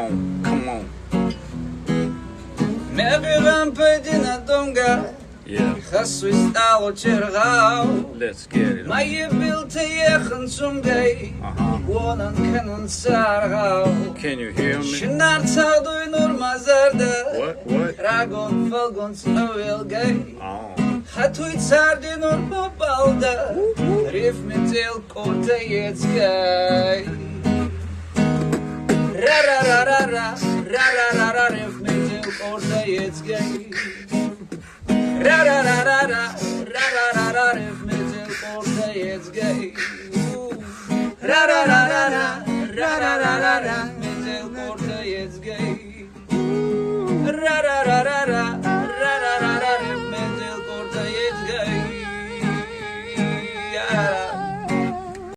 on, come on. Мебелям пойдина донга. Yeah. Хасуй стало чергау. Let's get it. Мае бил те ехан сумгай. Вонан кенан саргау. Can you hear me? Шинар цаудуй нур мазарда. What? Раgon falgon snövel gay. Oh. Хатуй царди нур попалда. Риф метел кота ецкай. Ра-ра-ра-ра-ра. Ра-ра-ра-ра. Риф метел кота ецкай. Ra-ra-ra-ra-ra, ra-ra-ra-ra, rif metel korta ецкай. Ra-ra-ra-ra-ra, ra-ra-ra-ra-ra.